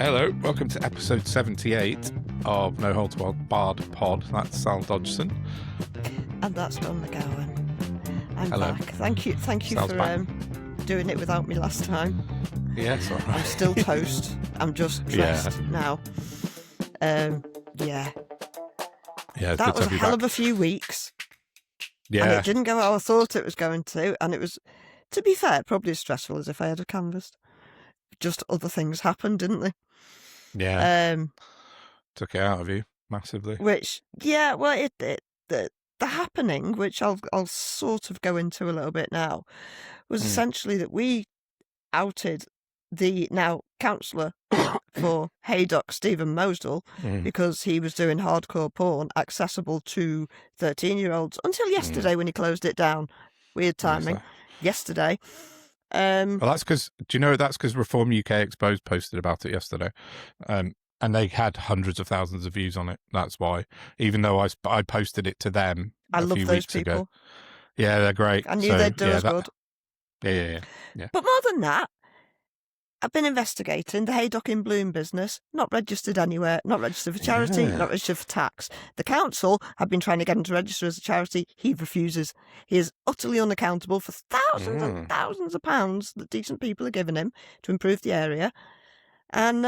Hello, welcome to episode 78 of No Holds Barred Pod. That's Sal Dodgson. And that's Don McGowan. I'm Hello. back. Thank you Sal's for back. doing it without me last time. Yes, all right. I'm still toast. I'm just dressed now. Yeah. Yeah, it's That good to was a have you hell back. of a few weeks. And Yeah, it didn't go how I thought it was going to. And it was, to be fair, probably as stressful as if I had canvassed. Just other things happened, didn't they? yeah. Took it out of you massively. Which, yeah, well, the happening, which I'll sort of go into a little bit now, was essentially that we outed the now councillor for Haydock, Stephen Mosdell, because he was doing hardcore porn accessible to 13-year-olds until yesterday when he closed it down. Weird timing. Yesterday. Well, that's because, do you know, that's because Reform UK Exposed posted about it yesterday. And they had hundreds of thousands of views on it. That's why. Even though I posted it to them I a love few those weeks people. ago. Yeah, they're great. I knew they'd do us good. Yeah. But more than that, I've been investigating the Haydock in Bloom business, not registered anywhere, not registered for charity, not registered for tax. The council have been trying to get him to register as a charity. He refuses. He is utterly unaccountable for thousands and thousands of pounds that decent people are giving him to improve the area. And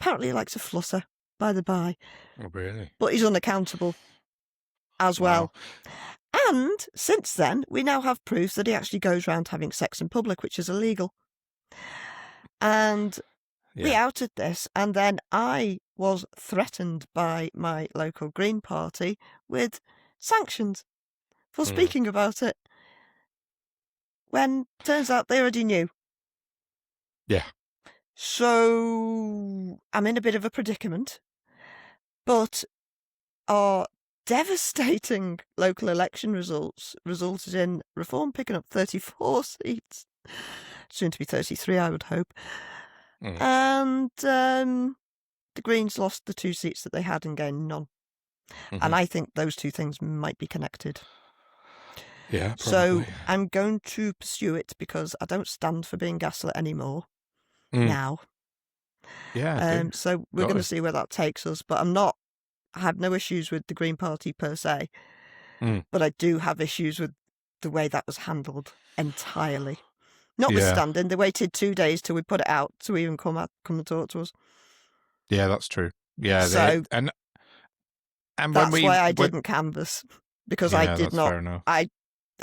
apparently he likes a flusser, by the by. Oh, really? But he's unaccountable as well. And since then, we now have proof that he actually goes around having sex in public, which is illegal. And we outed this, and then I was threatened by my local Green Party with sanctions for speaking about it, when turns out they already knew. Yeah. So I'm in a bit of a predicament, but our devastating local election results resulted in Reform picking up 34 seats. Soon to be 33, I would hope. And the Greens lost the 2 seats that they had and gained none. And I think those two things might be connected. Yeah, probably. So I'm going to pursue it because I don't stand for being gaslit anymore now. Yeah. So we're going to see where that takes us. But I have no issues with the Green Party per se. But I do have issues with the way that was handled entirely. Notwithstanding, they waited 2 days till we put it out to even come and talk to us. Yeah, that's true. Yeah, so and that's why I didn't canvass, because I did not. Fair enough.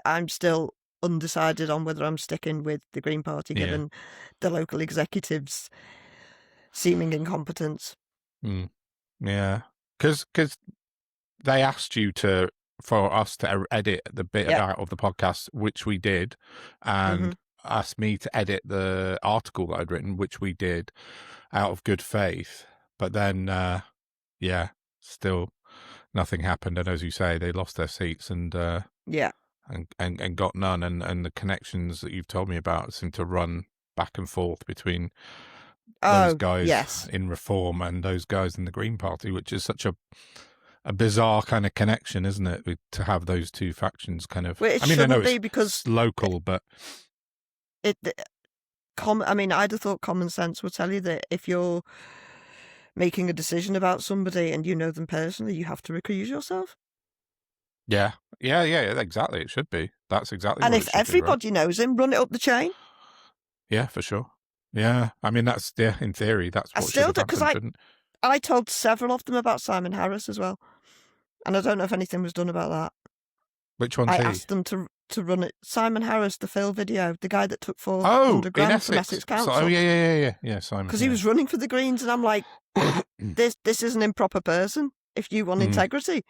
I'm still undecided on whether I'm sticking with the Green Party, given the local executives' seeming incompetence. Yeah, because they asked you for us to edit the bit out of the podcast, which we did, and asked me to edit the article that I'd written, which we did out of good faith. But then, still nothing happened. And as you say, they lost their seats and got none. And the connections that you've told me about seem to run back and forth between those guys in Reform and those guys in the Green Party, which is such a bizarre kind of connection, isn't it? To have those two factions kind of. Well, it I know be because local, but I'd have thought common sense would tell you that if you're making a decision about somebody and you know them personally, you have to recuse yourself. Yeah, exactly. It should be. That's exactly. And what if everybody knows him, run it up the chain. Yeah, for sure. Yeah, that's in theory that's what should have happened, shouldn't? I told several of them about Simon Harris as well, and I don't know if anything was done about that. Which one's I he? asked them to run it. Simon Harris, the Phil video, the guy that took $400,000 from Essex Council. Oh, yeah, Simon. Because he was running for the Greens, and I'm like, this is an improper person. If you want integrity.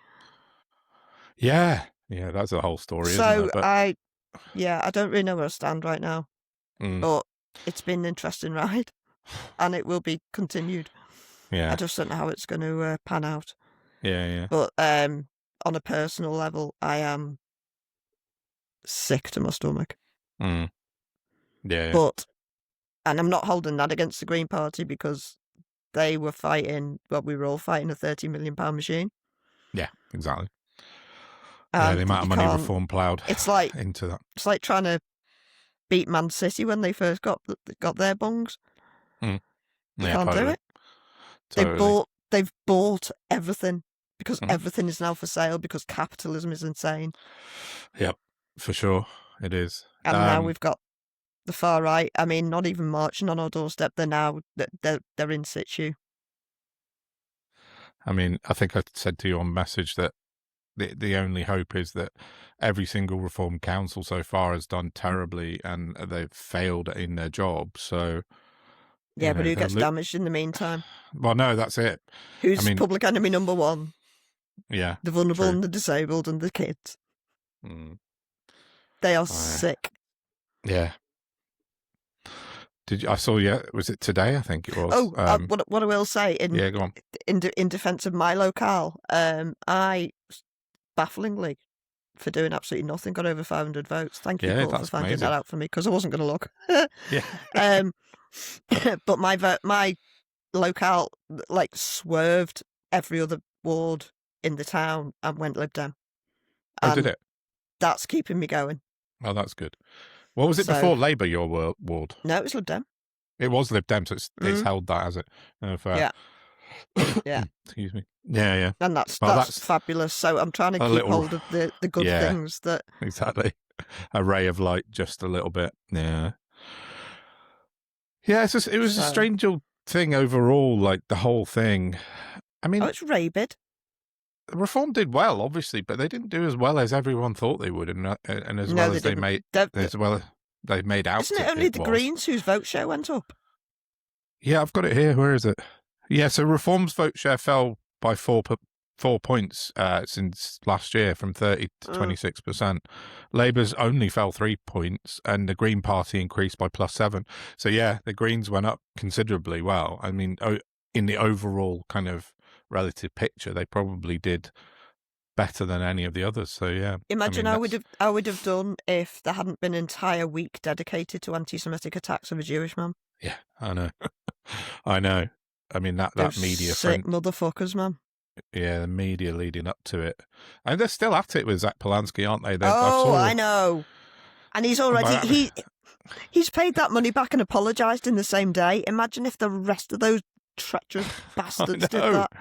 Yeah, that's a whole story. So isn't it? But... I don't really know where I stand right now, but it's been an interesting ride, and it will be continued. Yeah, I just don't know how it's going to pan out. Yeah. But on a personal level, I am sick to my stomach. Yeah. But, and I'm not holding that against the Green Party, because they were fighting, we were all fighting a £30 million machine. Yeah, exactly. The amount of money Reform ploughed into that. It's like trying to beat Man City when they first got their bungs. You can't do it. Totally. They've bought everything because everything is now for sale because capitalism is insane. Yep, for sure it is. And now we've got the far right. I mean, not even marching on our doorstep. They're in situ. I mean, I think I said to you on message that the only hope is that every single Reform Council so far has done terribly and they've failed in their job. So yeah, but who gets damaged in the meantime? Well, no, that's it. Who's public enemy number one? Yeah, the vulnerable and the disabled and the kids. They are sick. Yeah. I saw? Yeah, was it today? I think it was. Oh, what I will say go on. in defence of my locale, I bafflingly, for doing absolutely nothing, got over 500 votes. Thank you, Paul, for finding that out for me because I wasn't going to look. Yeah. But my locale like swerved every other ward in the town and went Lib Dem. Oh, did it? That's keeping me going. Oh, that's good. What was it before Labour, your ward? No, it was Lib Dem. It was Lib Dem, so it's held that, has it? Yeah. Yeah. Excuse me. Yeah. And that's fabulous. So I'm trying to keep hold of the good things that... Exactly. A ray of light, just a little bit. Yeah. Yeah, it was a strange thing overall, like the whole thing. I mean... Oh, it's rabid. Reform did well, obviously, but they didn't do as well as everyone thought they would, and as well as they made out. Isn't it only the Greens whose vote share went up? Yeah, I've got it here. Where is it? Yeah, so Reform's vote share fell by 4 points since last year, from 30 to 26%. Labour's only fell 3 points, and the Green Party increased by +7. So yeah, the Greens went up considerably. Well, I mean, in the overall kind of relative picture, they probably did better than any of the others. So yeah, imagine I would have done if there hadn't been an entire week dedicated to anti-Semitic attacks of a Jewish man. Yeah, I know. I know. I mean that media sick motherfuckers, man. Yeah, the media leading up to it, and they're still at it with Zach Polanski, aren't they? I know. And he's already he's paid that money back and apologised in the same day. Imagine if the rest of those treacherous bastards did that.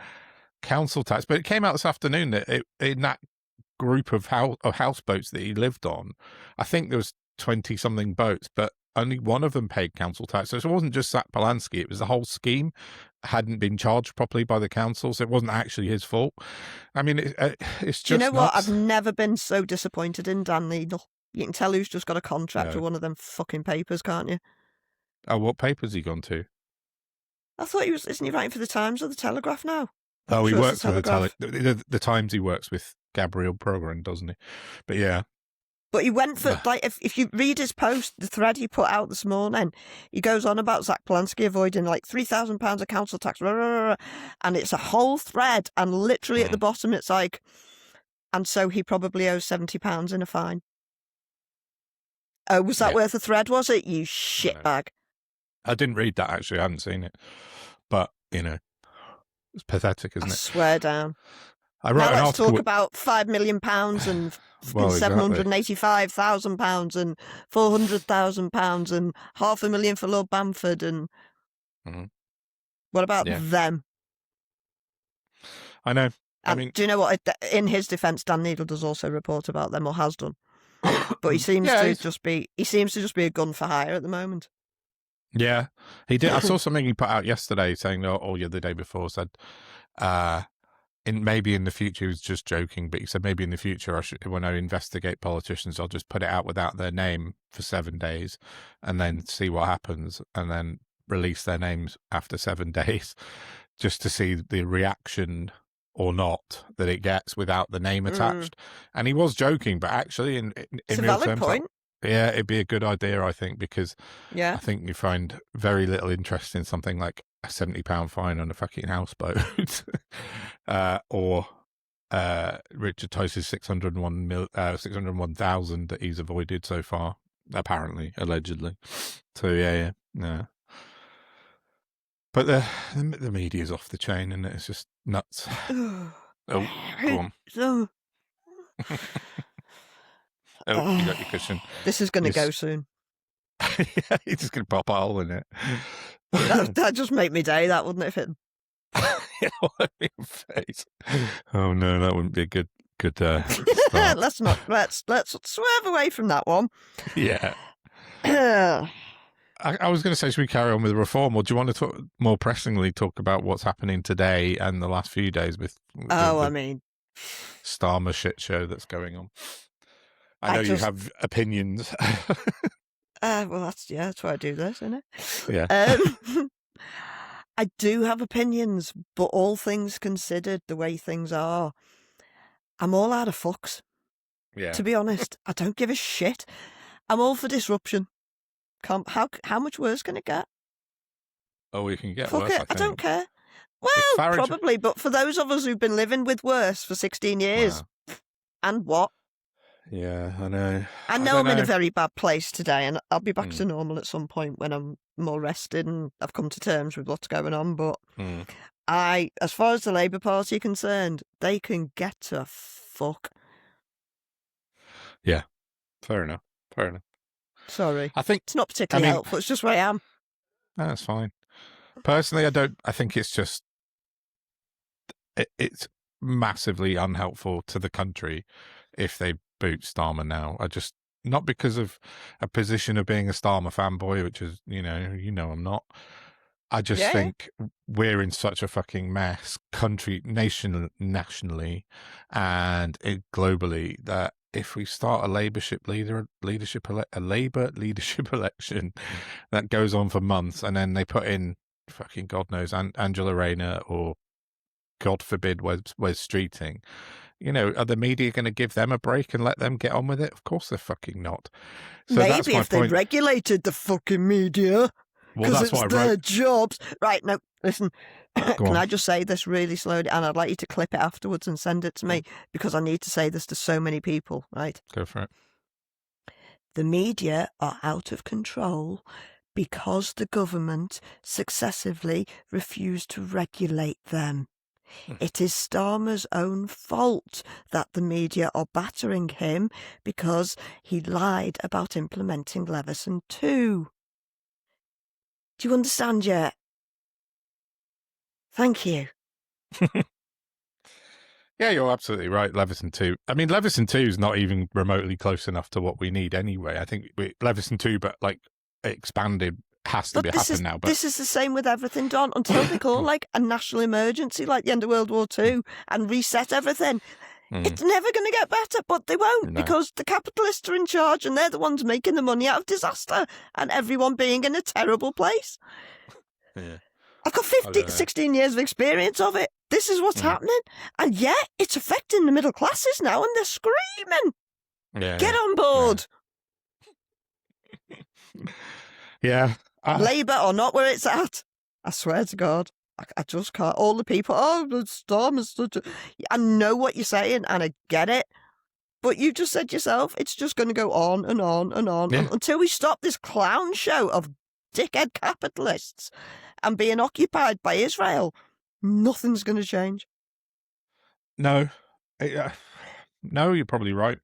Council tax, but it came out this afternoon that in that group of houseboats that he lived on, I think there was 20-something boats, but only one of them paid council tax. So it wasn't just Zach Polanski; it was the whole scheme hadn't been charged properly by the council, so it wasn't actually his fault. I mean, it's just. Do you know nuts. what? I've never been so disappointed in Dan Needle. You can tell who's just got a contract with one of them fucking papers, can't you? Oh, what paper's he gone to? I thought isn't he writing for the Times or the Telegraph now? Oh, he works for the Times. He works with Gabriel Progrin, doesn't he? But yeah. But he went for, like, if you read his post, the thread he put out this morning, he goes on about Zach Polanski avoiding like £3,000 of council tax, rah, rah, rah, and it's a whole thread, and literally at the bottom it's like, and so he probably owes £70 in a fine. Oh, was that worth a thread, was it? You shitbag. I didn't read that, actually. I hadn't seen it. But, it's pathetic, isn't it? I swear down. I wrote now let's talk about £5 million and £785,000 and £400,000 and £500,000 for Lord Bamford and what about them? I know. I mean, do you know what? In his defence, Dan Needle does also report about them, or has done, but he seems to just be a gun for hire at the moment. Yeah, he did. I saw something he put out yesterday saying, or the day before, said, maybe in the future, he was just joking, but he said maybe in the future, when I investigate politicians, I'll just put it out without their name for 7 days and then see what happens, and then release their names after 7 days just to see the reaction or not that it gets without the name attached. And he was joking, but actually in it's real a valid terms, point. Yeah, it'd be a good idea, I think, because I think you find very little interest in something like a £70 fine on a fucking houseboat, or Richard Tice's 601,000 that he's avoided so far, apparently, allegedly. So yeah. But the media's off the chain, and it's just nuts. Oh, go on. Oh, you got your cushion. This is going to go soon. Yeah, he's just going to pop a hole in it. That'd just make me day, that wouldn't it? If it... face. Oh no, that wouldn't be a good start. Let's swerve away from that one. Yeah. I was going to say, should we carry on with reform, or do you want to more pressingly talk about what's happening today and the last few days with I mean, Starmer shit show that's going on? I know you have opinions. Well, that's why I do this, isn't it? Yeah. I do have opinions, but all things considered, the way things are, I'm all out of fucks. Yeah. To be honest, I don't give a shit. I'm all for disruption. How much worse can it get? Oh, we can get Fuck worse, it, I don't care. Well, probably, but for those of us who've been living with worse for 16 years, and what? Yeah, I know. I know I'm in a very bad place today, and I'll be back to normal at some point when I'm more rested and I've come to terms with what's going on. But as far as the Labour Party are concerned, they can get to fuck. Yeah, fair enough. Sorry, I think it's not particularly helpful. It's just where I am. That's fine. Personally, I think it's just it's massively unhelpful to the country if they boot Starmer now. Not because of a position of being a Starmer fanboy, which is, you know I'm not. I just think we're in such a fucking mess, nationally and globally, that if we start a Labour leadership election that goes on for months, and then they put in fucking God knows Angela Rayner or God forbid Wes Streeting, are the media going to give them a break and let them get on with it? Of course they're fucking not. So maybe if they regulated the fucking media, because it's their jobs. Right, now, listen, can I just say this really slowly? And I'd like you to clip it afterwards and send it to me, because I need to say this to so many people, right? Go for it. The media are out of control because the government successively refused to regulate them. It is Starmer's own fault that the media are battering him because he lied about implementing Leveson 2. Do you understand yet? Thank you. Yeah, you're absolutely right. Leveson 2. I mean, Leveson 2 is not even remotely close enough to what we need anyway. I think Leveson 2, but like expanded, has to happen now. But this is the same with everything, Don. Until they call like a national emergency, like the end of World War II, and reset everything, it's never going to get better. But they won't, because the capitalists are in charge, and they're the ones making the money out of disaster and everyone being in a terrible place. Yeah. I've got 16 years of experience of it. This is what's happening. And it's affecting the middle classes now, and they're screaming. Yeah, Get on board. Yeah. Labour are not where it's at. I swear to God. I just can't. All the people, the Starmer's such a... I know what you're saying, and I get it. But you just said yourself, it's just going to go on and on and on until we stop this clown show of dickhead capitalists and being occupied by Israel. Nothing's going to change. No. No, you're probably right.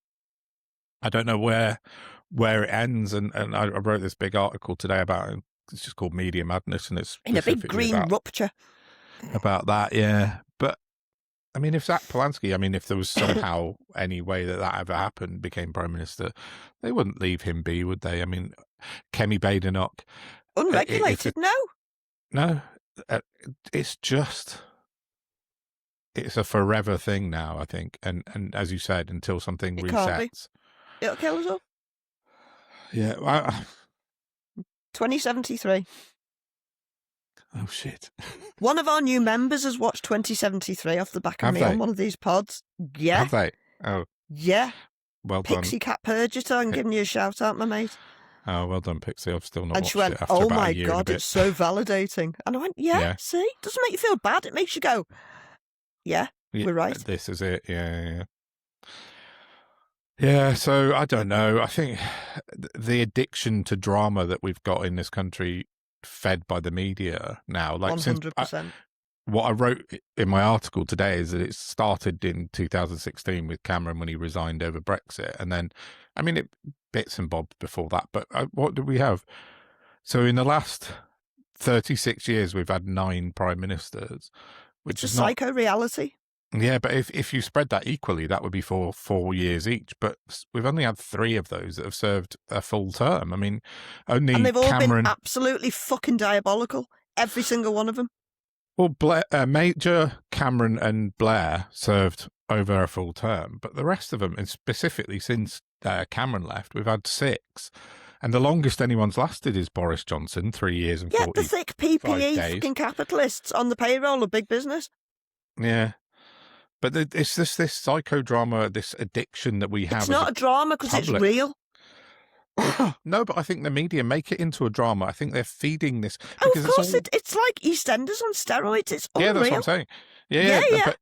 I don't know where it ends, and I wrote this big article today about it. It's just called Media Madness, and it's in a big green rupture about that. Yeah, but I mean, if Zach Polanski, if there was somehow any way that ever happened, became Prime Minister, they wouldn't leave him be, would they? I mean, Kemi Badenoch, unregulated, no, it's a forever thing now, I think, and as you said, until something resets, it'll kill us all. Yeah. 2073. Oh, shit. One of our new members has watched 2073 off the back of me on one of these pods. Yeah. Have they? Oh. Yeah. Well done. Pixie Cat Purgator, I'm giving you a shout out, my mate. Oh, well done, Pixie. I've still not watched it. And she went, oh my God, it's so validating. And I went, yeah, see? Doesn't make you feel bad. It makes you go, yeah, we're right. This is it. Yeah. Yeah, so I don't know. I think the addiction to drama that we've got in this country, fed by the media now, like 100%. What I wrote in my article today is that it started in 2016 with Cameron when he resigned over Brexit, and then, bits and bobs before that. But what did we have? So in the last 36 years we've had 9 prime ministers, which It's is a not... psycho reality. Yeah, but if you spread that equally, that would be for 4 years each. But we've only had 3 of those that have served a full term. I mean, only And they've all Cameron... been absolutely fucking diabolical. Every single one of them. Well, Major, Cameron and Blair served over a full term, but the rest of them, and specifically since Cameron left, we've had 6. And the longest anyone's lasted is Boris Johnson, 3 years and 40 the thick PPE days. fucking capitalists on the payroll of big business. Yeah. But it's just this psychodrama, this addiction that we have. It's not a drama because it's real. No, but I think the media make it into a drama. I think they're feeding this. Oh, of course, it's like EastEnders on steroids. It's unreal. Yeah, that's what I'm saying. Yeah. But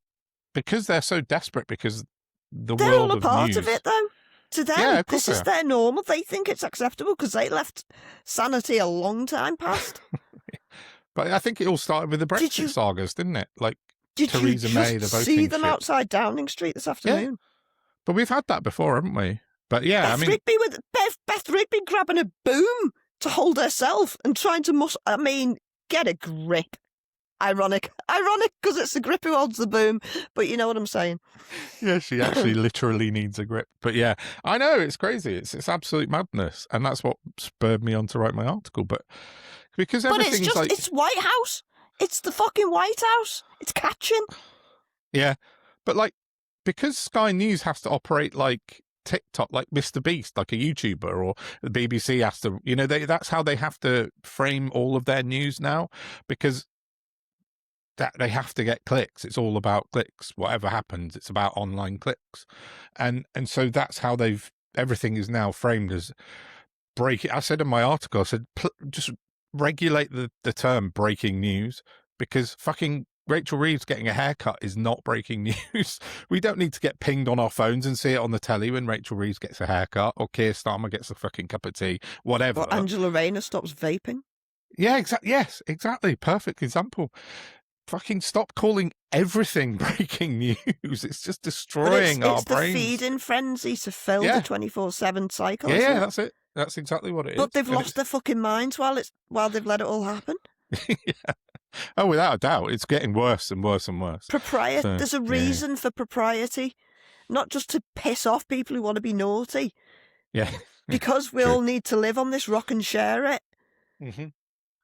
because they're so desperate, because they're world all a part news, of it, though. To them, this is their normal. They think it's acceptable because they left sanity a long time past. But I think it all started with the Brexit sagas, didn't it? Like, Theresa May, the voting see them shit. outside Downing Street this afternoon? Yeah. But we've had that before, haven't we? But yeah, Rigby with Beth Rigby grabbing a boom to hold herself and trying to get a grip. Ironic because it's the grip who holds the boom, but you know what I'm saying. Yeah, she actually literally needs a grip. But yeah, I know, it's crazy. It's absolute madness, and that's what spurred me on to write my article. But because everything's it's White House. It's the fucking White House. It's catching. Yeah, but because Sky News has to operate like TikTok, like Mr. Beast, like a YouTuber, or the BBC has to, that's how they have to frame all of their news now, because that they have to get clicks. It's all about clicks. Whatever happens, it's about online clicks, and so that's how everything is now framed as breaking. I said in my article, I said just regulate the term breaking news, because fucking Rachel Reeves getting a haircut is not breaking news. We don't need to get pinged on our phones and see it on the telly when Rachel Reeves gets a haircut, or Keir Starmer gets a fucking cup of tea, whatever. Or Angela Rayner stops vaping. Yeah, exactly. Yes, exactly. Perfect example. Fucking stop calling everything breaking news. It's just destroying our brains. It's the feeding frenzy to fill the 24/7 cycle. Yeah, that's it. That's exactly what it is. But they've lost their fucking minds while they've let it all happen. Yeah. Oh, without a doubt, it's getting worse and worse and worse. There's a reason for propriety, not just to piss off people who want to be naughty. Yeah. Because we all need to live on this rock and share it. Mm-hmm.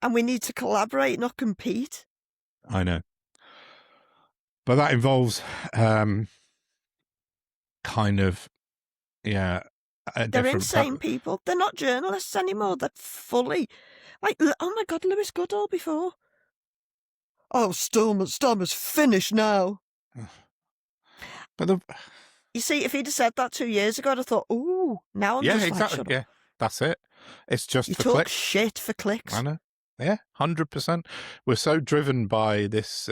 And we need to collaborate, not compete. I know. But that involves kind of, they're insane people. They're not journalists anymore. They're fully oh my God, Lewis Goodall before. Oh, Starmer's finished now. But you see, if he'd have said that 2 years ago, I'd have thought, ooh, now I'm just exactly. shut up. Yeah, that's it. It's just for clicks. Shit for clicks. I know. Yeah, 100%. We're so driven by this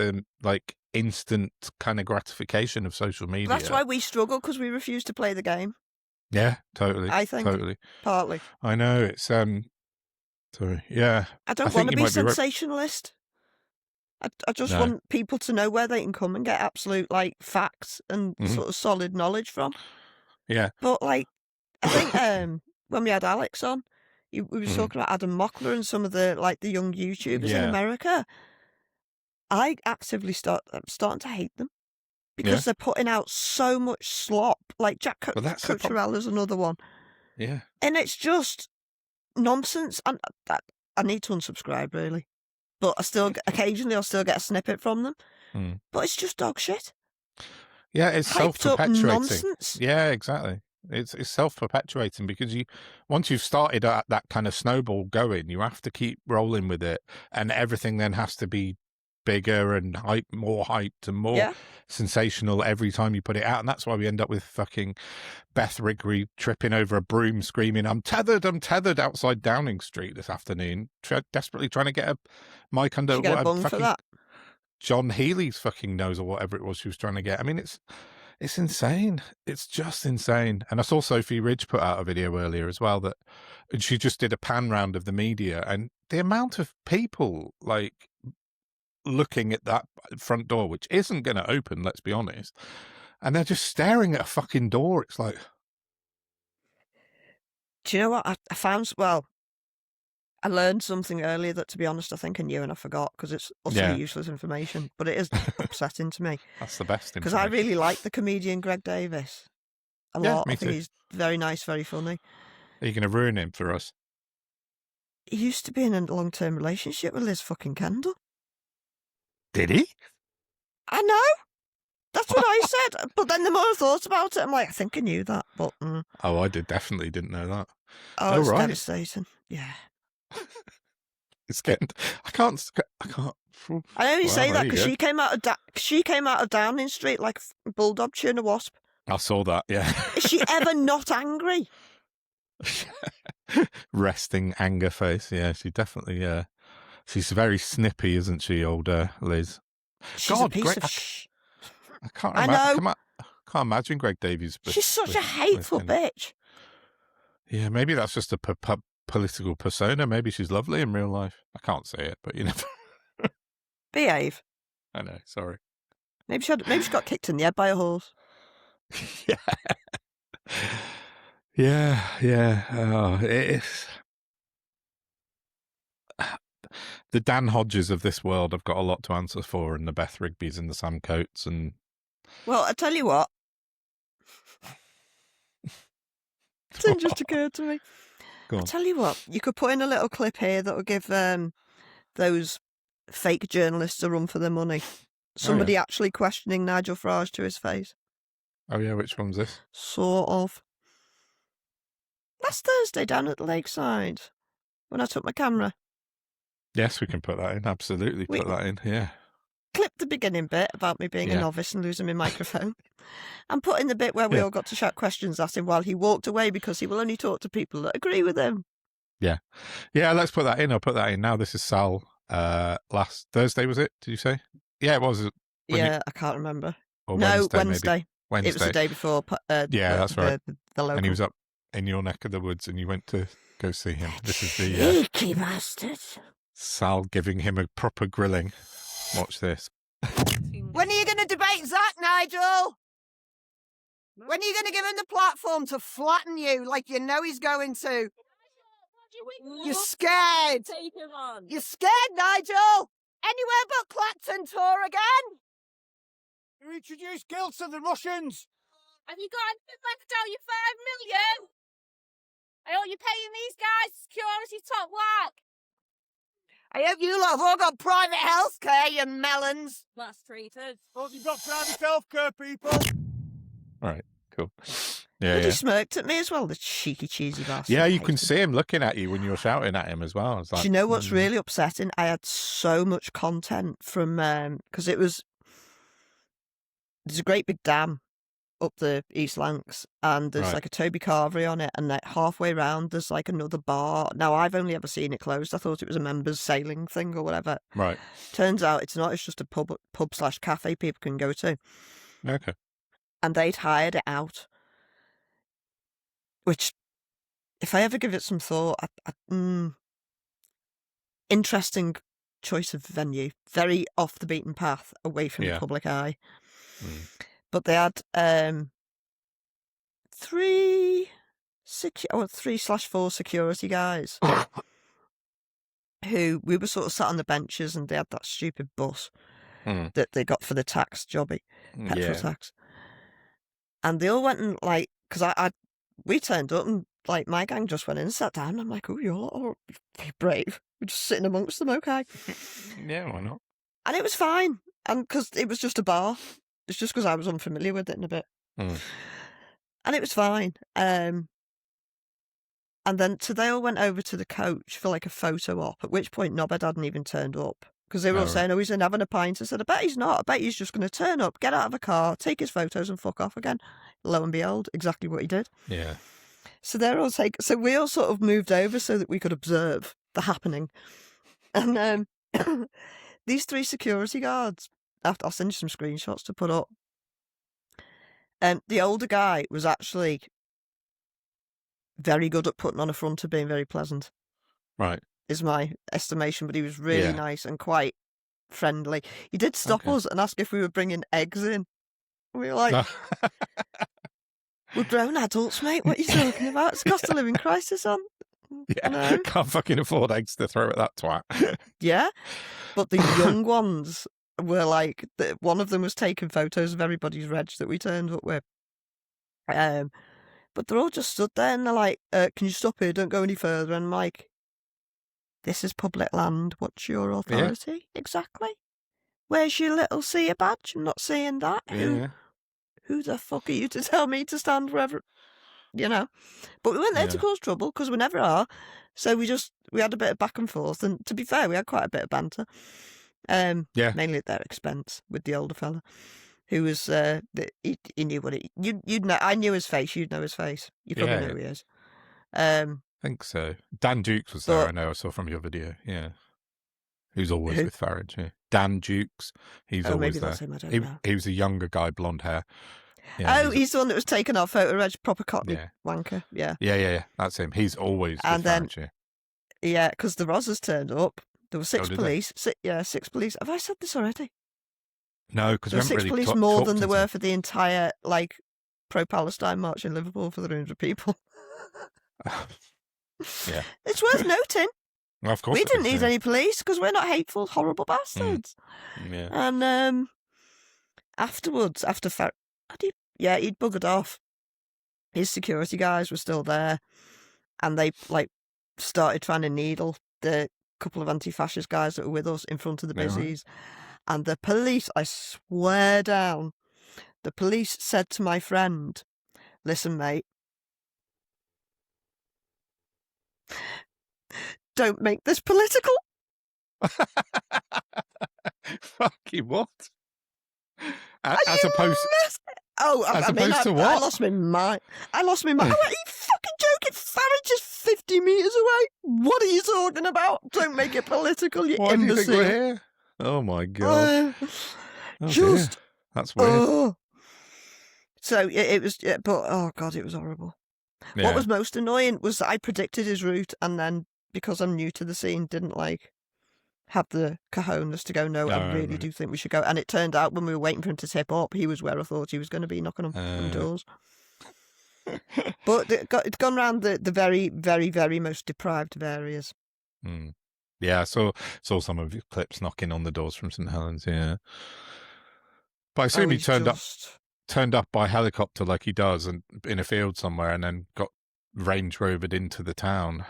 instant kind of gratification of social media. That's why we struggle, because we refuse to play the game. Yeah, totally. I think totally. Partly. I know, it's sorry. Yeah. I don't want to be sensationalist. I just want people to know where they can come and get absolute facts and sort of solid knowledge from. Yeah. But I think when we had Alex on, we were talking about Adam Mockler and some of the young YouTubers in America. I actively I'm starting to hate them because they're putting out so much slop. Like Jack Coacherella's another one. Yeah. And it's just nonsense. And I need to unsubscribe, really. But occasionally I'll still get a snippet from them. But it's just dog shit. Yeah, it's self-perpetuating. Nonsense. Yeah, exactly. It's self-perpetuating, because once you've started that kind of snowball going, you have to keep rolling with it, and everything then has to be bigger and more hyped and more sensational every time you put it out. And that's why we end up with fucking Beth Rigby tripping over a broom screaming, I'm tethered outside Downing Street this afternoon, desperately trying to get a mic under fucking John Healy's fucking nose, or whatever it was she was trying to get. I mean, it's insane. It's just insane. And I saw Sophie Ridge put out a video earlier as well, and she just did a pan round of the media, and the amount of people looking at that front door, which isn't going to open, let's be honest, and they're just staring at a fucking door. It's like, do you know what I found? Well, I learned something earlier that, to be honest, I think I knew and I forgot because it's utterly useless information, but it is upsetting to me. That's the best because I really like the comedian Greg Davis a lot. Me I think too. he's very nice, very funny. Are you going to ruin him for us? He used to be in a long-term relationship with Liz fucking Kendall. Did he? I know. That's what I said. But then the more I thought about it, I'm like, I think I knew that. But oh, I definitely didn't know that. Oh, it's devastating. Yeah. It's getting. I can't. I only say that because she came out of Downing Street like a bulldog chewing a wasp. I saw that. Yeah. Is she ever not angry? Resting anger face. Yeah, she definitely. She's very snippy, isn't she, old Liz? She's a piece of I can't. I know. Can't imagine Greg Davies. She's such a hateful bitch. Yeah, maybe that's just a political persona. Maybe she's lovely in real life. I can't say it, but you never. Behave. I know. Sorry. Maybe she got kicked in the head by a horse. Yeah. Oh, it's the Dan Hodges of this world have got a lot to answer for, and the Beth Rigbys and the Sam Coates and. Well, I tell you what. Something just occurred to me. I tell you what, you could put in a little clip here that will give those fake journalists a run for their money. Somebody actually questioning Nigel Farage to his face. Oh yeah, which one's this? Sort of. Last Thursday down at the lakeside, when I took my camera. Yes, we can put that in. Absolutely, put that in. Yeah. Clip the beginning bit about me being a novice and losing my microphone, and put in the bit where we all got to shout questions at him while he walked away because he will only talk to people that agree with him. Yeah. Let's put that in. I'll put that in now. This is Sal. Last Thursday, was it? Did you say? Yeah, it was. I can't remember. Or Wednesday. Wednesday. It was the day before. That's right. The local. And he was up in your neck of the woods, and you went to go see him. This is the cheeky bastard. Sal giving him a proper grilling. Watch this. When are you going to debate Zach, Nigel? When are you going to give him the platform to flatten you like you know he's going to? You're scared. Take him on. You're scared, Nigel. Anywhere but Clacton tour again. You introduced guilt to the Russians. Have you got anything left out your 5 million? I hope you're paying these guys security top whack. I hope you lot have all got private health care, you melons. That's treated. Oh, you've got private healthcare, people. All right, cool. Yeah, He smirked at me as well, the cheeky, cheesy bastard. Yeah, you can see him looking at you when you're shouting at him as well. It's like, do you know what's really upsetting? I had so much content from, because there's a great big dam up the East Lancs, and there's like a Toby Carvery on it, and like halfway round there's like another bar. Now, I've only ever seen it closed. I thought it was a members sailing thing or whatever. Right. Turns out it's not. It's just a pub/cafe people can go to. Okay. And they'd hired it out, which, if I ever give it some thought, interesting choice of venue. Very off the beaten path, away from the public eye. But they had 3/4 security guys who we were sort of sat on the benches, and they had that stupid bus that they got for the tax jobby, petrol tax. And they all went and because we turned up and my gang just went in and sat down. And I'm like, oh, you're all brave. We're just sitting amongst them, okay? Yeah, why not? And it was fine, and because it was just a bar. It's just because I was unfamiliar with it in a bit. And it was fine. And then they all went over to the coach for a photo op, at which point Nobed hadn't even turned up. Because they were all saying, he's in having a pint. I said, I bet he's not. I bet he's just going to turn up, get out of a car, take his photos and fuck off again. Lo and behold, exactly what he did. Yeah. So so we all sort of moved over so that we could observe the happening. And these 3 security guards, I'll send you some screenshots to put up. The older guy was actually very good at putting on a front of being very pleasant. Right. Is my estimation, but he was really nice and quite friendly. He did stop us and ask if we were bringing eggs in. We were like, we're grown adults, mate. What are you talking about? It's a cost of living crisis on. Yeah, can't fucking afford eggs to throw at that twat. Yeah, but the young ones were like, one of them was taking photos of everybody's reg that we turned up with. But they're all just stood there and they're like, can you stop here? Don't go any further. And I'm like, this is public land. What's your authority? Yeah. Exactly. Where's your little seer badge? I'm not seeing that. Yeah. Who the fuck are you to tell me to stand wherever, you know? But we weren't there to cause trouble because we never are. So we had a bit of back and forth. And to be fair, we had quite a bit of banter. Mainly at their expense with the older fella. Who was, he knew what you'd know. I knew his face, you'd know his face. You probably know who he is. I think so. Dan Dukes was there, I know, I saw from your video, yeah. Who's always with Farage, yeah. Dan Dukes, he's always there. Him, I don't know. He was a younger guy, blonde hair. Yeah, he's the one that was taken off photo reg, proper cockney wanker, yeah. Yeah, that's him. He's always with Farage, yeah, because the Rozzers turned up. There were 6 police. 6 police. Have I said this already? No, because there were 6 police more than there were for the entire pro-Palestine march in Liverpool for the 300 people. Yeah, it's worth noting. Well, of course, we didn't need any police because we're not hateful, horrible bastards. Yeah, and afterwards, he'd buggered off. His security guys were still there, and they started trying to needle the couple of anti-fascist guys that were with us in front of the busies. And the police, I swear down, the police said to my friend, listen, mate, don't make this political. Fucking what? As opposed to what? I lost my mind. Oh, are you fucking joking? Farage is 50 metres away. What are you talking about? Don't make it political, you Why imbecile. Do you think we're here? Oh my God. Just... Dear. That's weird. So it was, but oh God, it was horrible. Yeah. What was most annoying was that I predicted his route and then, because I'm new to the scene, didn't have the cojones to go, no, I really do think we should go. And it turned out when we were waiting for him to tip up, he was where I thought he was going to be, knocking on doors. But it's gone around the very, very, very most deprived of areas. Yeah, I saw some of your clips knocking on the doors from St Helens, yeah. But I assume he turned up by helicopter like he does and in a field somewhere and then got Range Rovered into the town.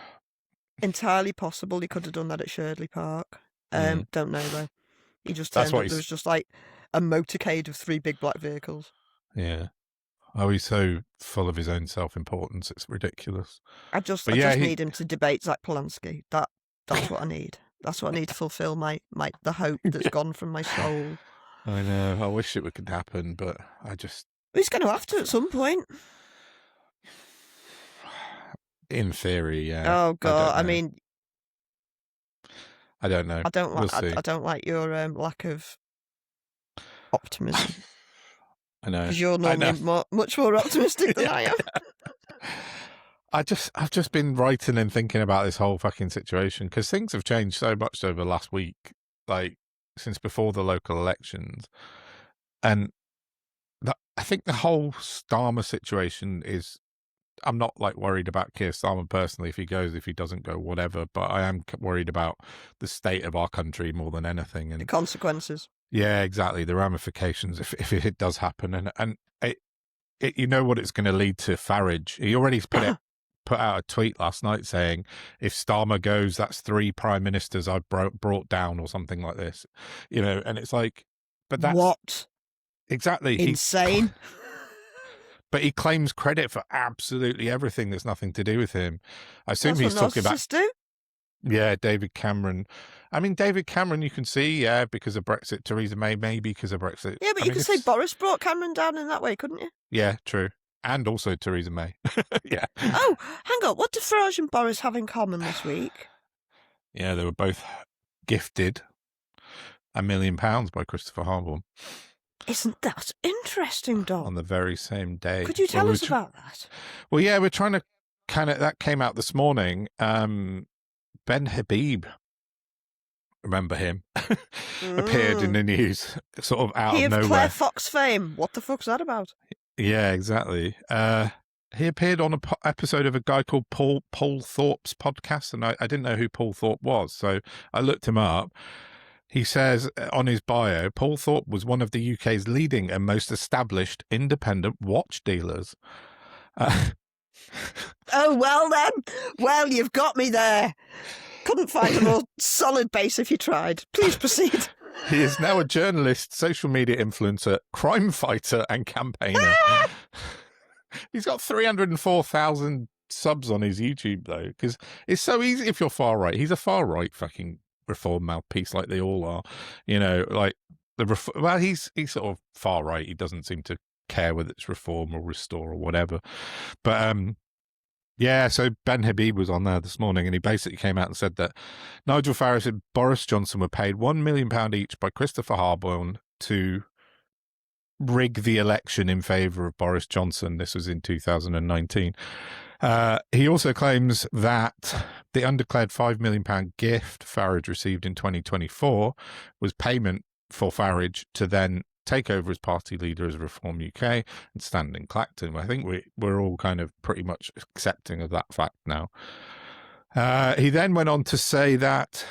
Entirely possible he could have done that at Sherdley Park. Don't know though. He just turned up. There was just a motorcade of 3 big black vehicles. Yeah. Oh, he's so full of his own self-importance. It's ridiculous. I just need him to debate Zach Polanski. That's what I need. That's what I need to fulfill the hope that's gone from my soul. I know. I wish it could happen, but I just... He's going to have to at some point. In theory, yeah. Oh God! I mean, I don't know. I don't like your lack of optimism. I know because you're normally much more optimistic than I am. I've just been writing and thinking about this whole fucking situation because things have changed so much over the last week, since before the local elections, and I think the whole Starmer situation is. I'm not worried about Keir Starmer personally, if he goes, if he doesn't go, whatever, but I am worried about the state of our country more than anything. And the consequences. Yeah, exactly. The ramifications if it does happen. And it you know what it's going to lead to Farage. He already put out a tweet last night saying, if Starmer goes, that's 3 prime ministers I've brought down or something like this. And it's but that's... What? Exactly. Insane. But he claims credit for absolutely everything that's nothing to do with him. I assume he's talking about... do? Yeah, David Cameron. I mean, David Cameron, you can see, because of Brexit. Theresa May, maybe because of Brexit. Yeah, but you could say Boris brought Cameron down in that way, couldn't you? Yeah, true. And also Theresa May. Yeah. Oh, hang on. What do Farage and Boris have in common this week? Yeah, they were both gifted £1 million by Christopher Harborne. Isn't that interesting, Dom? On the very same day. Could you tell us about that? Well, yeah, we're trying to that came out this morning. Ben Habib, remember him, appeared in the news, sort of out of nowhere. Claire Fox fame. What the fuck's that about? Yeah, exactly. He appeared on an episode of a guy called Paul Thorpe's podcast, and I didn't know who Paul Thorpe was, so I looked him up. He says on his bio, Paul Thorpe was one of the UK's leading and most established independent watch dealers. Oh, well then. Well, you've got me there. Couldn't find a more solid base if you tried. Please proceed. He is now a journalist, social media influencer, crime fighter, and campaigner. He's got 304,000 subs on his YouTube, though, because it's so easy if you're far right. He's a far right fucking reform mouthpiece, like they all are. You know, like well, he's sort of far right. He doesn't seem to care whether it's reform or restore or whatever. But yeah, so Ben Habib was on there this morning, and he basically came out and said that Nigel Farage and Boris Johnson were paid £1 million each by Christopher Harborne to rig the election in favour of Boris Johnson. This was in 2019. He also claims that the undeclared £5 million gift Farage received in 2024 was payment for Farage to then take over as party leader as Reform UK and stand in Clacton. I think we're all kind of pretty much accepting of that fact now. He then went on to say that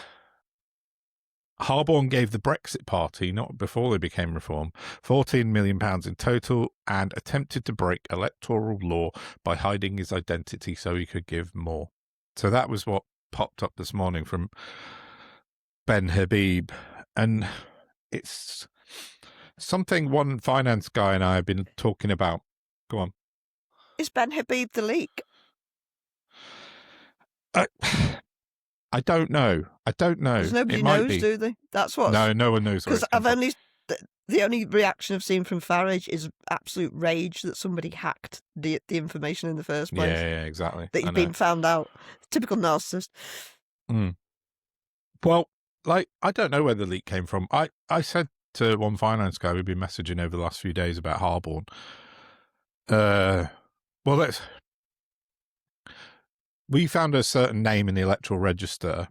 Harborne gave the Brexit Party, not before they became Reform, £14 million in total and attempted to break electoral law by hiding his identity so he could give more. So that was what popped up this morning from Ben Habib. And it's something one finance guy and I have been talking about. Go on. Is Ben Habib the leak? I don't know. Because nobody knows, do they? That's what. No one knows. Because the only reaction I've seen from Farage is absolute rage that somebody hacked the information in the first place. Yeah, exactly. That you've been found out. Typical narcissist. Mm. Well, like, I don't know where the leak came from. I said to one finance guy we've been messaging over the last few days about Harborne. We found a certain name in the electoral register,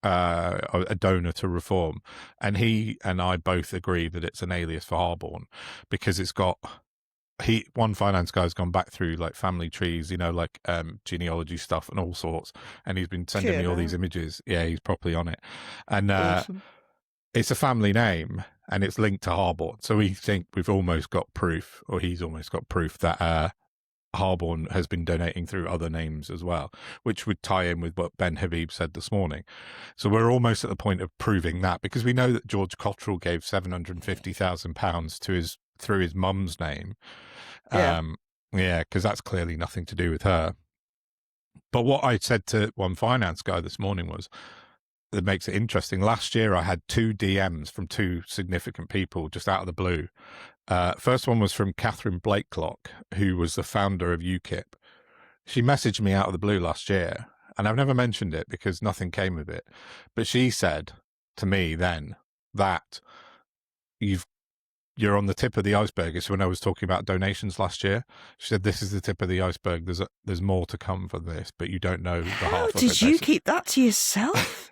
a donor to Reform, and he and I both agree that it's an alias for Harborne because it's got. One finance guy's gone back through like family trees, you know, like genealogy stuff and all sorts, and he's been sending me all these images. Yeah, he's properly on it, and awesome. It's a family name and it's linked to Harborne, so we think we've almost got proof, or he's almost got proof that Harborne has been donating through other names as well, which would tie in with what Ben Habib said this morning. So we're almost at the point of proving that, because we know that George Cottrell gave £750,000 through his mum's name. Because that's clearly nothing to do with her. But what I said to one finance guy this morning was, that makes it interesting. Last year I had 2 DMs from 2 significant people just out of the blue. First one was from Catherine Blakelock, who was the founder of UKIP. She messaged me out of the blue last year, and I've never mentioned it because nothing came of it. But she said to me then that you're on the tip of the iceberg. It's when I was talking about donations last year. She said, this is the tip of the iceberg. There's more to come for this, but you don't know the half of it. How did you keep that to yourself?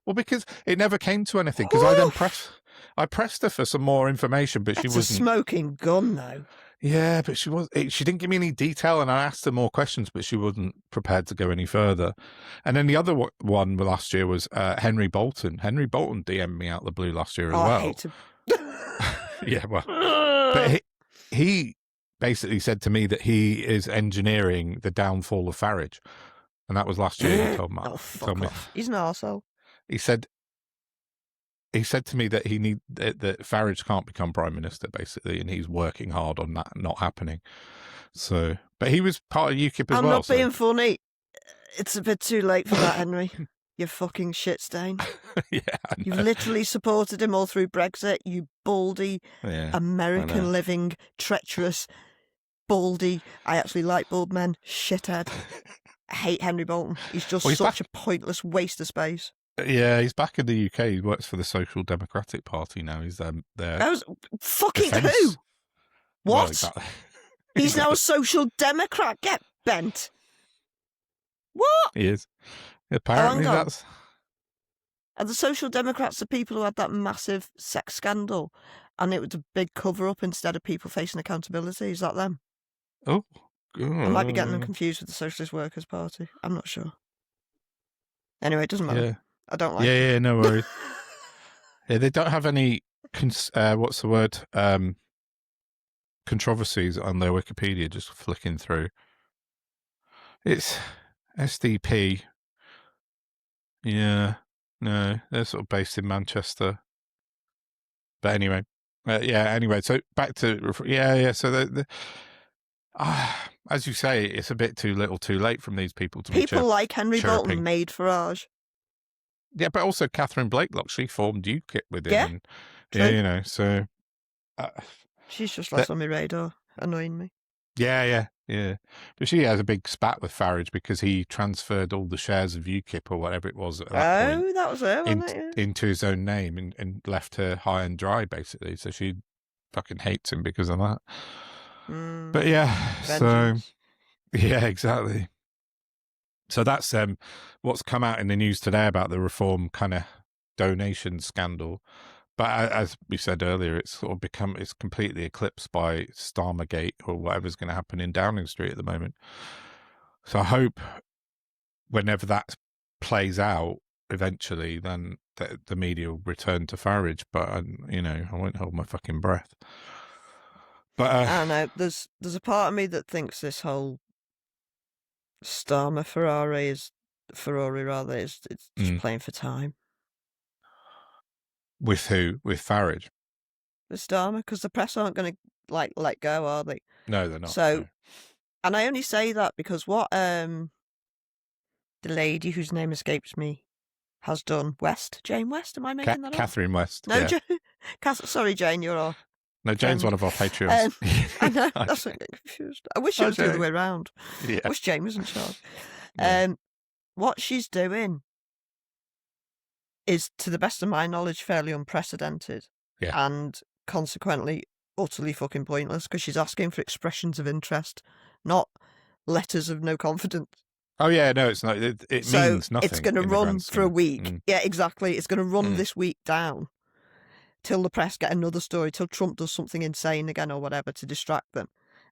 Well, because it never came to anything. Because I pressed her for some more information, but she wasn't. It's a smoking gun, though. Yeah, but she didn't give me any detail, and I asked her more questions, but she wasn't prepared to go any further. And then the other one last year was Henry Bolton. Henry Bolton DM'd me out of the blue last year as well. I hate him. Yeah, well, but he basically said to me that he is engineering the downfall of Farage, and that was last year. He told me. Oh, fuck off. He's an arsehole. He said to me that that Farage can't become prime minister, basically, and he's working hard on that not happening. So, but he was part of UKIP as well. I'm not being funny. It's a bit too late for that, Henry. You fucking shit stain. Yeah, you've literally supported him all through Brexit. You baldy, American living, treacherous, baldy. I actually like bald men. Shithead. I hate Henry Bolton. He's just such a pointless waste of space. Yeah, he's back in the UK. He works for the Social Democratic Party now. He's there. Fucking defense. who? What? Well, exactly. He's now a Social Democrat. Get bent. What? He is. Apparently that's... And the Social Democrats are people who had that massive sex scandal, and it was a big cover-up instead of people facing accountability. Is that them? Oh, I might be getting them confused with the Socialist Workers' Party. I'm not sure. Anyway, it doesn't matter. Yeah. I don't like it. Yeah, no worries. Yeah, they don't have any, what's the word? Controversies on their Wikipedia, just flicking through. It's SDP. Yeah. No, they're sort of based in Manchester. But anyway. Anyway, so back to... Yeah, so as you say, it's a bit too little too late from these people to People like Henry chirping. Bolton made Farage. Yeah, but also Catherine Blakelock, she formed UKIP with him. Yeah, and, true. yeah, you know, so... She's just less on my radar, annoying me. Yeah. But she has a big spat with Farage because he transferred all the shares of UKIP or whatever it was at that point. That was her, wasn't it? Yeah. Into his own name and left her high and dry, basically. So she fucking hates him because of that. But yeah, vengeance. So... Yeah, exactly. So that's what's come out in the news today about the Reform kind of donation scandal. But as we said earlier, it's sort of it's completely eclipsed by Starmergate or whatever's going to happen in Downing Street at the moment. So I hope whenever that plays out eventually, then the media will return to Farage. But, I won't hold my fucking breath. But I don't know. There's a part of me that thinks this whole Starmer Ferrari is just playing for time. With who? With Farage? With Starmer, because the press aren't going to let go, are they? No, they're not. So, no. And I only say that because what the lady whose name escapes me has done, Jane West, am I making that up? Catherine West. No, yeah. Sorry, Jane, you're our... No, Jane's one of our Patreons. I know, that's what I get confused. I wish it was the other way around. Yeah. I wish Jane was in charge. Yeah. What she's doing is, to the best of my knowledge, fairly unprecedented. Yeah. And consequently utterly fucking pointless because she's asking for expressions of interest, not letters of no confidence. Oh, yeah, no, it's not. It means nothing. It's going to run for a week. Yeah, exactly. It's going to run this week down till the press get another story, till Trump does something insane again or whatever to distract them.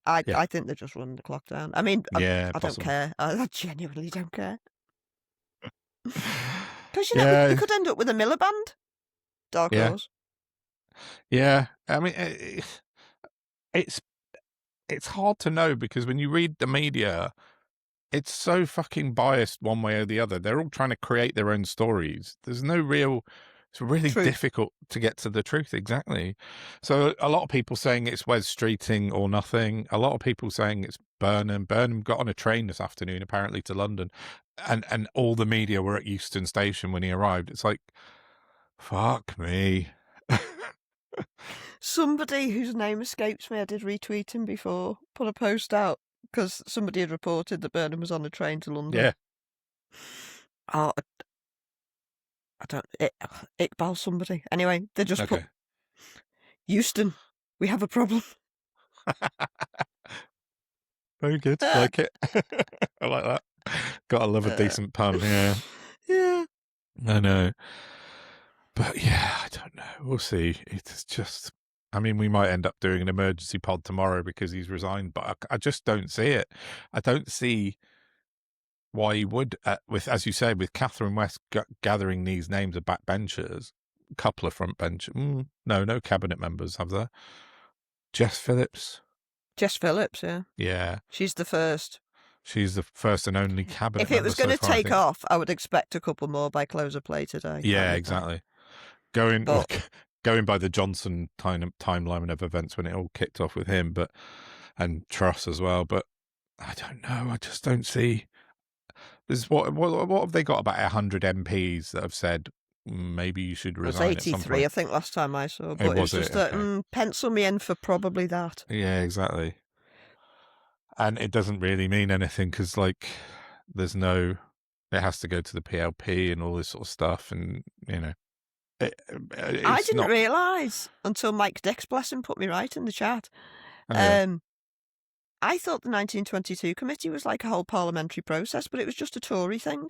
I think they're just running the clock down. I mean, I don't care. I genuinely don't care. Because, we could end up with a Miliband. Dark Horse. Yeah. I mean, it's hard to know because when you read the media, it's so fucking biased one way or the other. They're all trying to create their own stories. There's no real... It's really difficult to get to the truth, exactly. So a lot of people saying it's Wes Streeting or nothing. A lot of people saying it's Burnham. Burnham got on a train this afternoon, apparently, to London. And all the media were at Euston Station when he arrived. It's like, fuck me. Somebody whose name escapes me, I did retweet him before, put a post out because somebody had reported that Burnham was on a train to London. Yeah. Oh, I don't... Iqbal somebody. Anyway, they just put... Euston, we have a problem. Very good. Like it. I like that. Gotta love a decent pun, yeah. Yeah. I know. But yeah, I don't know. We'll see. It's just... I mean, we might end up doing an emergency pod tomorrow because he's resigned, but I just don't see it. I don't see... why he would, with, as you say, with Catherine West gathering these names of backbenchers, a couple of front bench. No cabinet members, have there? Jess Phillips, yeah. Yeah. She's the first. She's the first and only cabinet member. If it was going to take off, I would expect a couple more by close of play today. Yeah, exactly. Going by the Johnson timeline of events when it all kicked off with him, and Truss as well. But I don't know. I just don't see... There's what have they got? About 100 MPs that have said maybe you should resign. It was 83, I think, last time I saw. But it's just pencil me in for probably that. Yeah, exactly. And it doesn't really mean anything because, there's no... It has to go to the PLP and all this sort of stuff, and I didn't realise until Mike Dix, bless him, put me right in the chat. I thought the 1922 committee was like a whole parliamentary process, but it was just a Tory thing.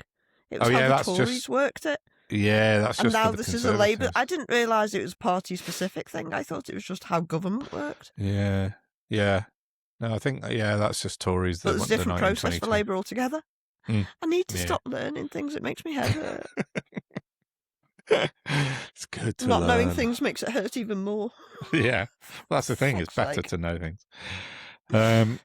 It was how the Tories worked it. Yeah, that's just... And now this is a Labour... I didn't realise it was a party-specific thing. I thought it was just how government worked. Yeah. No, I think that's just Tories. But there's a different process for Labour altogether. I need to stop learning things. It makes me head hurt. It's good to Not learn. knowing things makes it hurt even more. Yeah, well, that's the thing. It's better to know things. What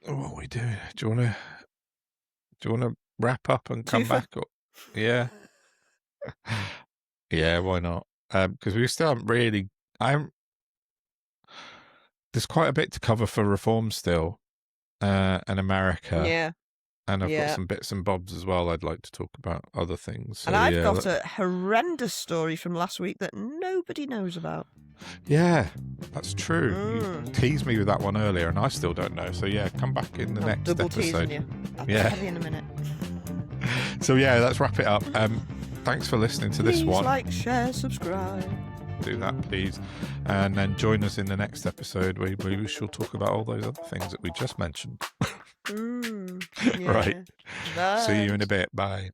are we doing? Do you want to wrap up and come back? Or, yeah, yeah. Why not? Because we still haven't really. There's quite a bit to cover for reform still, and America. Yeah. And I've got some bits and bobs as well. I'd like to talk about other things. So, and I've got a horrendous story from last week that nobody knows about. Yeah, that's true. You teased me with that one earlier, and I still don't know. So yeah, come back in the next double episode. Teasing you. I'll tell you in a minute. So yeah, let's wrap it up. Thanks for listening to this one. Please like, share, subscribe. Do that, please. And then join us in the next episode where we shall talk about all those other things that we just mentioned. Yeah. Right. Bye. See you in a bit. Bye.